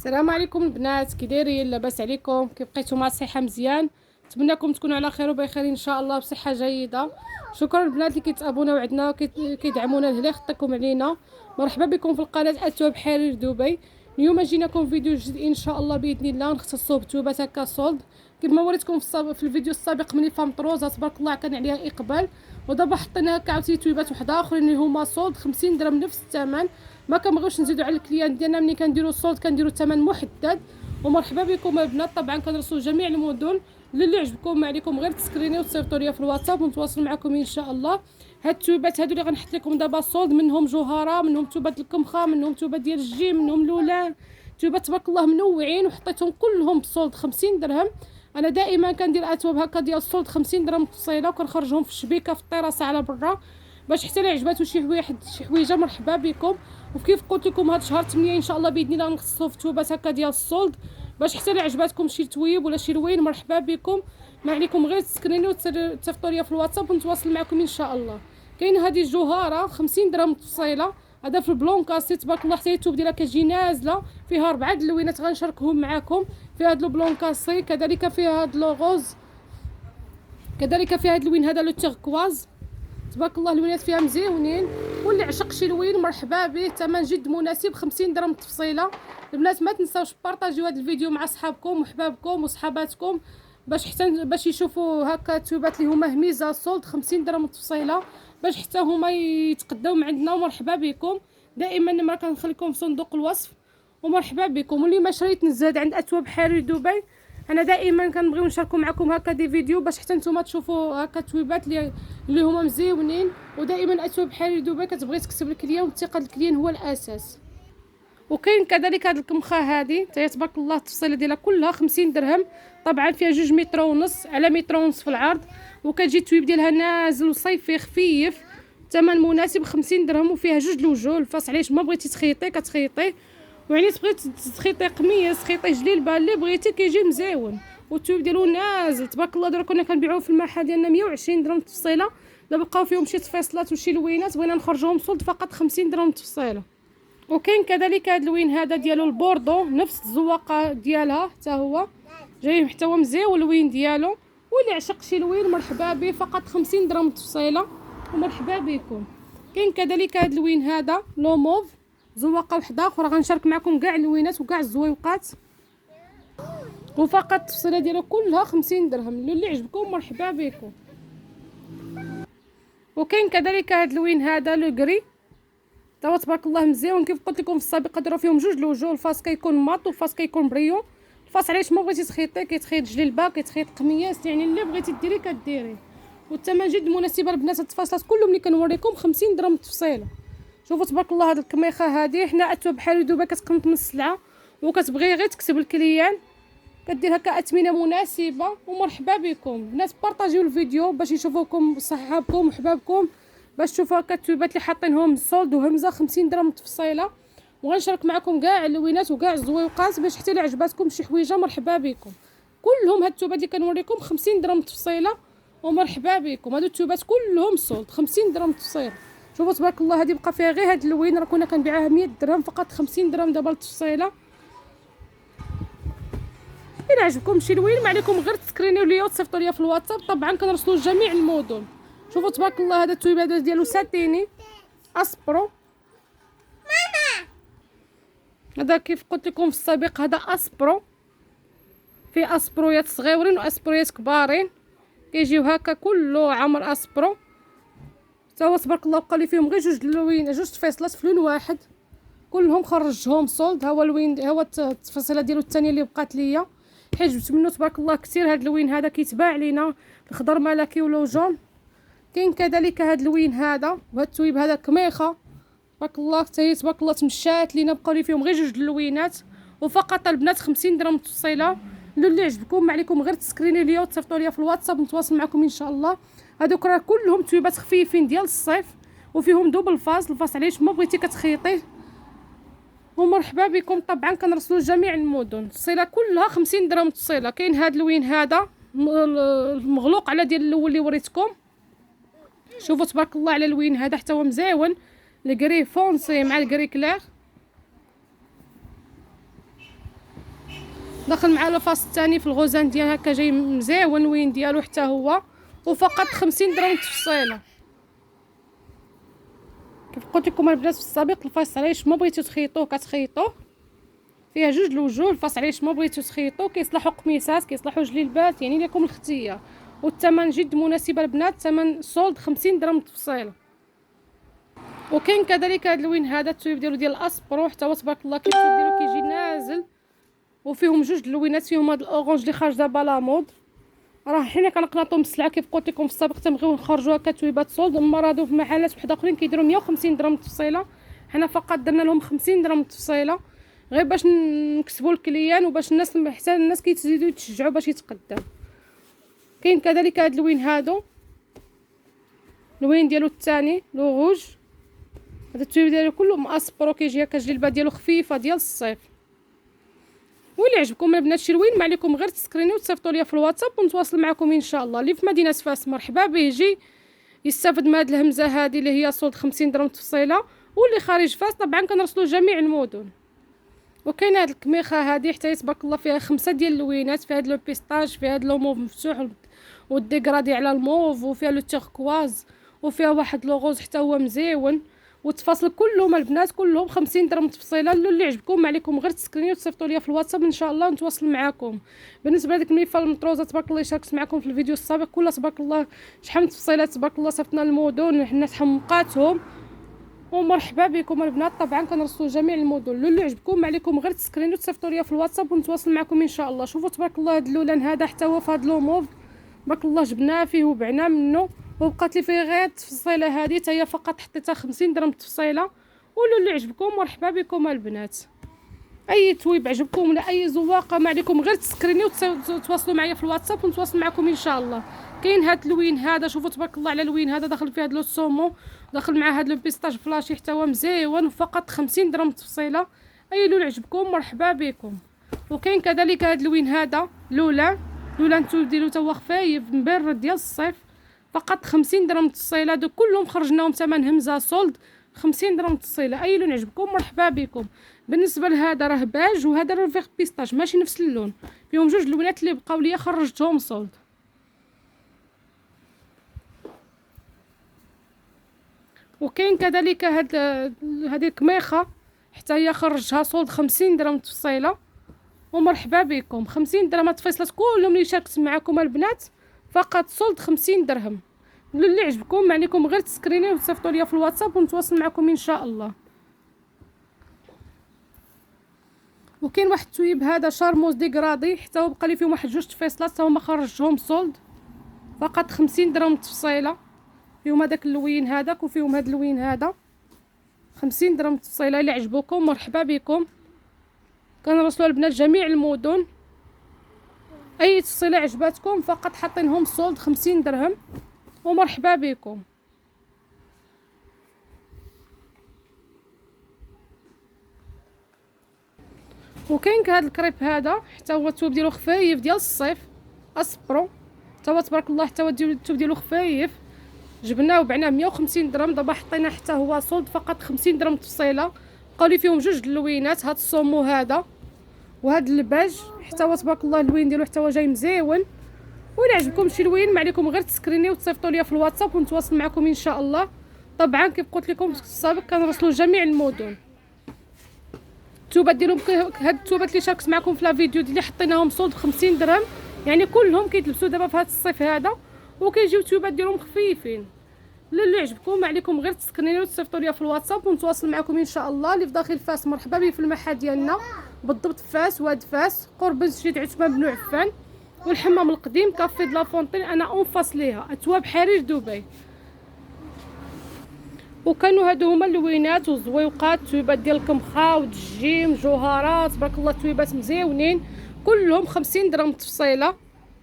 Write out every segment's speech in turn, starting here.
السلام عليكم البنات، كي دايرين؟ لاباس عليكم؟ كي بقيتو مع الصحه مزيان؟ نتمنىكم تكونوا على خير وبخير ان شاء الله بصحه جيده. شكرا البنات اللي كيتابوناو عندنا كيدعمونا لهلا يخطيكم علينا. مرحبا بكم في القناه اتواب حرير دبي. اليوم جيناكم فيديو جديد ان شاء الله باذن الله، نختصو بتوبات هكا سولد كما وريتكم في الفيديو السابق. ملي فهمت روزا تبارك الله كان عليها اقبال، ودابا حطينا هكا عاوتاني تويبات وحده اخرين اللي هما سولد 50 درهم نفس الثمن. ما كنبغيوش نزيدو على الكليان ديالنا، ملي كنديرو السولد كنديرو الثمن محدد. ومرحبا بكم البنات، طبعا كنرسلوا جميع المدن. اللي عجبكم ما عليكم غير تسكريني وتصيفطوا ليا في الواتساب ونتواصل معكم ان شاء الله. هاد التوبات هادو اللي غنحط لكم دابا سولد، منهم جوهره، منهم توبات الكمخه، منهم توبات ديال الجيم، منهم لولان. توبات تبارك الله منوعين وحطيتهم كلهم بسولد 50 درهم. انا دائما كندير اتواب هكا ديال السولد 50 درهم تفصيله، وكنخرجهم في الشبيكه في الطراسه على برا، باش حتى اللي عجباتو شي حويجه مرحبا بكم. وكيف قلت لكم هذا شهر 8 ان شاء الله باذن الله نخصصوا في توبات هكا ديال السولد، باش حتى اللي عجباتكم شي تويب ولا شي روين مرحبا بكم. ما عليكم غير تسكريني وتصيفطوا ليا في الواتساب ونتواصل معكم ان شاء الله. كاين هذه الجوهره 50 درهم تفصيله، هذا في البلون كاسي تبارك الله، حتى التوب ديالها كتجي نازله فيها 4 د اللوينات غنشاركهم معكم. فيها هذا البلون كاسي، كذلك فيها هذا لو غوز، كذلك فيها هذا اللوين هذا لو تيركواز تبارك الله. اللوينات فيها مزيونين، واللي عشق شي لوين مرحبا به، ثمن جد مناسب 50 درهم تفصيله. البنات ما تنساوش بارطاجيو هذا الفيديو مع صحابكم وحبابكم وصحاباتكم، باش يشوفوا هكا التوبات اللي هما هميزه سولد 50 درهم تفصيله، باش حتى هما يتقداو من عندنا. ومرحبا بكم دائما، النمره كنخليكم في صندوق الوصف. ومرحبا بكم. واللي ما شريت نزاد عند اتواب حرير دبي، انا دائما كنبغيو نشاركو معكم هكا دي فيديو، باش حتى نتوما تشوفوا هكا تويبات اللي هما مزيونين. ودائما اتواب حرير دبي كتبغي تكسب الكليان، والثقه الكليان هو الاساس. وكاين كذلك هاد الكمخه هادي حتى تبارك الله التفصيله ديالها كلها 50 درهم. طبعا فيها 2 متر ونص على متر ونص في العرض، وكتجي التويب ديالها نازل وصيفي خفيف، ثمن مناسب 50 درهم. وفيها 2 الوجه الفاس، علاش ما بغيتي تخيطي كتخيطي، وعني تبغي تخيطي قميص خيطي جليلبه اللي بغيتي كيجي مزيون. والتوب ديالو نازل تبارك الله. درك كنا كنبيعوه في المحل ديالنا 120 درهم تفصيله، دابا بقاو فيهم شي تفاصيلات وشي لوينات بغينا نخرجوهم سولد فقط 50 درهم تفصيله. وكاين كذلك هذا اللوين هذا ديالو البوردو، نفس الزواقه ديالها حتى هو جاي محتوى مزيون اللوين ديالو. واللي عشق شي لوين مرحبا به، فقط 50 درهم تفصيله. ومرحبا بكم. كاين كذلك هذا اللوين هذا لو موف، زواقه وحده اخرى غنشارك معكم كاع اللوينات وكاع الزويوقات، وفقط التفصيله ديالو كلها 50 درهم. اللي عجبكم مرحبا بكم. وكاين كذلك هذا اللوين هذا لو غري، توا تبارك الله مزيون. كيف قلت لكم في السابق داروا فيهم 2 الوجه، الفاس كيكون ماط والفاس كيكون بريو. الفاس علاش ما بغيتي تخيطي كيتخيط جليلبه، كيتخيط قمياس، يعني اللي بغيتي ديري كديري. والثمن جد مناسب البنات، التفاصيلات كلهم اللي كنوريكم 50 درهم تفصيله. شوفوا تبارك الله هاد الكميخه هادي، حنا اتواب حرير دبي كتقنط من السلعه وكتبغي غير تكسب الكليان، كدير هكا اثمنه مناسبه. ومرحبا بكم بنات، بارطاجيو الفيديو باش يشوفوكم صحابكم وحبابكم، باش تشوفوا هكا التويبات اللي حاطينهم سولد وهمزه 50 درهم تفصيله. وغنشارك معكم كاع اللوينات وكاع الزويوقات، باش حتى اللي عجباتكم شي حويجه مرحبا بكم. كلهم هاد التوبات اللي كنوريكم 50 درهم تفصيله. ومرحبا بكم. هادو التوبات كلهم سولد 50 درهم تفصيله. شوفوا تبارك الله، هذه بقى فيها غير هاد اللوين، راه كنا كنبيعوها 100 درهم، فقط 50 درهم دابا التفصيله. الا عجبكم شي لوين ما عليكم غير تسكرينيو ليا وتصيفطوا ليا في الواتساب، طبعا كنرسلوا لجميع المدن. شوفوا تبارك الله، هذا التويب هذا ديالو ساتيني اسبرو. هذا كيف قلت لكم في السابق هذا اسبرو، فيه اسبرويات صغيورين واسبرويات كبارين، كيجيو هكا كله عمر اسبرو. حتى هو تبارك الله بقى لي فيهم غير 2 لوين، 2 تفاصيلات في لون واحد، كلهم خرجتهم سولد. ها هو اللوين، ها هو التفاصيله ديالو الثانيه اللي بقات ليا، حيت جبت منه تبارك الله كثير. هذا اللوين هذا كيتباع لينا الخضر ملكي ولو جون. كاين كذلك هذا اللوين هذا، وهذا التويب هذا كميخه تبارك الله حتى هي تبارك الله تمشات لينا، بقاو لي فيهم غير 2 اللوينات. وفقط البنات 50 درهم تفصيله. اللي عجبكم ما عليكم غير تسكريني ليا وتصيفطوا ليا في الواتساب، نتواصل معكم ان شاء الله. هذوك راه كلهم تويبات خفيفين ديال الصيف، وفيهم دوبل فاس، الفاس علاش ما بغيتي كتخيطيه. ومرحبا بكم. طبعا كنرسلوا جميع المدن، الصيله كلها 50 درهم تصيله. كاين هذا اللوين هذا المغلوق على ديال الاول اللي وريتكم، شوفوا تبارك الله على اللوين هذا حتى هو مزيون، الكري فونسي مع الكري كلير. داخل مع الفاس الثاني في الغوزان ديال هكا جاي مزيون وين ديالو حتى هو، وفقط 50 درهم تفصيله. كيف قلت لكم البنات في السابق، الفاس علاش ما بغيتو تخيطوه كتخيطوه، فيها جوج الوجوه. الفاس علاش ما بغيتو تخيطوه، كيصلحوا قميصات، كيصلحوا جليلبات، يعني لكم الاختيار. والثمن جد مناسب البنات، ثمن سولد 50 درهم تفصيله. وكاين كذلك هذا اللوين هذا التويب ديالو ديال الاسبرو، حتى هو تبارك الله كيف ديالو كيجي نازل، وفيهم جوج اللوينات، فيهم هذا الاورانج اللي خارج دابا لا مود. راه حنا كنقناطو من السلعه كيف قلت لكم في السابق، تنبغيو نخرجوا هكا تويبات سولد. مرادو في محلات واحد اخرين كيديروا 150 درهم تفصيله، حنا فقط درنا لهم 50 درهم تفصيله، غير باش نكسبوا الكليان وباش الناس حتى الناس كيتزيدوا يتشجعوا باش يتقدم. كاين كذلك هاد اللوين هادو، اللوين ديالو الثاني لو روج، هذا التويب ديالو كله ماسبرو، كيجي هكا الجلبه ديالو خفيفه ديال الصيف. واللي عجبكم البنات شي لوين ما عليكم غير تسكريني وتصيفطوا ليا في الواتساب ونتواصل معكم ان شاء الله. اللي في مدينه فاس مرحبا به، يجي يستافد من هذه الهمزه هذه اللي هي صولد 50 درهم تفصيله. واللي خارج فاس طبعا كنرسلوا جميع المدن. وكاينه هذه الكميخه هذه حتى تبارك الله فيها 5 ديال اللوينات، فيها هذا لو بيستاج، فيها هذا لو موف مفتوح والديغرادي على الموف، وفيها لو تيركواز، وفيها واحد لو غوز حتى هو مزيون. والتفاصيل كلهم البنات كلهم 50 درهم تفصيله. اللي عجبكم ما عليكم غير تسكرينيو وتصيفطوا ليا في الواتساب ان شاء الله نتواصل معكم. بالنسبه لهذيك الميفه المطروزه تبارك الله شاركت معكم في الفيديو السابق، كلها تبارك الله شحال من تفصيلات تبارك الله صيفطنا المدن حنا تحمقاتهم. ومرحبا بكم البنات، طبعا كنرسلوا جميع المدن. اللي عجبكم ما عليكم غير تسكرينيو وتصيفطوا ليا في الواتساب ونتواصل معكم ان شاء الله. شوفوا تبارك الله هذا اللولان هذا حتى هو في هذا لو موف تبارك الله جبناه فيه وبعنا منه، وبقات لي فيه غير التفصيله هذه حتى هي فقط حطيتها 50 درهم تفصيله. واللي عجبكم مرحبا بكم البنات. اي تويب عجبكم ولا اي زواقه ما عليكم غير تسكرينيو وتواصلوا معايا في الواتساب ونتواصل معكم ان شاء الله. كاين هاد اللوين هذا، شوفوا تبارك الله على اللوين هذا، داخل فيه هاد لو سومو، داخل مع هاد لو بيستاج فلاشي حتى هو مزيون، فقط 50 درهم تفصيله. اي لون عجبكم مرحبا بكم. وكاين كذلك هاد اللوين هذا لولان تويب ديالو تا هو خفايف مبرد ديال الصيف، فقط 50 درهم تفصيله. هادو كلهم خرجناهم ثمن همزه سولد 50 درهم تفصيله. اي لون عجبكم مرحبا بكم. بالنسبه لهذا راه باج وهذا راه فيغ بيستاج، ماشي نفس اللون، فيهم جوج لونات اللي بقاو ليا خرجتهم سولد. وكاين كذلك هذه الكميخه حتى هي خرجها سولد 50 درهم تفصيله. ومرحبا بكم. 50 درهم التفصيلات كلهم اللي شاركت معكم البنات فقط سولد 50 درهم. اللي عجبكم ما عليكم غير تسكريني وتصيفطوا ليا في الواتساب ونتواصل معكم ان شاء الله. وكاين واحد التويب هذا شارموز ديغرادي حتى هو بقى لي فيهم واحد جوج تفاصيلات حتى هما خرجتهم سولد فقط 50 درهم تفصيله. فيهم هذاك اللوين هذاك وفيهم هذا اللوين هذا 50 درهم تفصيله. اللي عجبوكم مرحبا بكم. كنرسلوا البنات جميع المدن. اي تفصيله عجباتكم فقط حاطينهم سولد 50 درهم. ومرحبا بكم. وكاين هذا الكريب هذا حتى هو التوب ديالو خفايف ديال الصيف اسبرو، حتى هو تبارك الله حتى هو التوب ديالو خفايف، جبناه وبعناه 150 درهم. دابا حطينا حتى هو سولد فقط 50 درهم تفصيله. بقاو لي فيهم جوج اللوينات، هذا الصومو هذا وهذا الباج حتى هو تبارك الله اللوين ديالو حتى هو جاي مزيون. وإلا عجبكم شي لوين ما عليكم غير تسكريني وتصيفطوا ليا في الواتساب ونتواصل معكم ان شاء الله. طبعا كيف قلت لكم في السابق كنرسلوا جميع المدن. التوبات ديالهم هاد التوبات اللي شاركت معكم في لا فيديو اللي حطيناهم سولد 50 درهم، يعني كلهم كيتلبسوا دابا في هذا الصيف هذا، وكيجيو التوبات ديالهم خفيفين. اللي عجبكم ما عليكم غير تسكرينيو وتصيفطوا ليا في الواتساب ونتواصل معكم ان شاء الله. اللي في داخل فاس مرحبا به في المحل ديالنا بالضبط فاس، واد فاس قرب مسجد عثمان بن عفان والحمام القديم كافي د لا فونتين، انا اون فاس ليها اتواب حرير دبي. وكانوا هادو هما اللوينات والزويوقات، تويبات ديال الكمخا والجيم جوهرات تبارك الله، تويبات مزيونين كلهم 50 درهم تفصيله.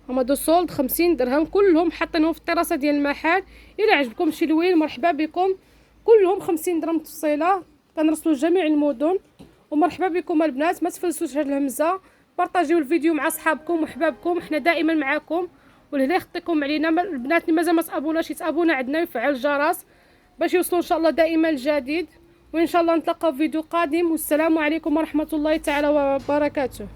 هما دو سولد 50 درهم كلهم حاطينهم في الطراسه ديال المحل. الا عجبكم شي لوين مرحبا بكم، كلهم 50 درهم تفصيله. كنرسلوا جميع المدن. ومرحبا بكم البنات، ما تفلسوش هاد الهمزه، بارطاجيو الفيديو مع صحابكم وحبابكم، حنا دائما معكم. واللي يخطيكم علينا البنات اللي مازال ما تابوناش يتابونا عندنا ويفعل الجرس باش يوصلوا ان شاء الله دائما الجديد. وان شاء الله نتلاقاو في فيديو قادم، والسلام عليكم ورحمه الله تعالى وبركاته.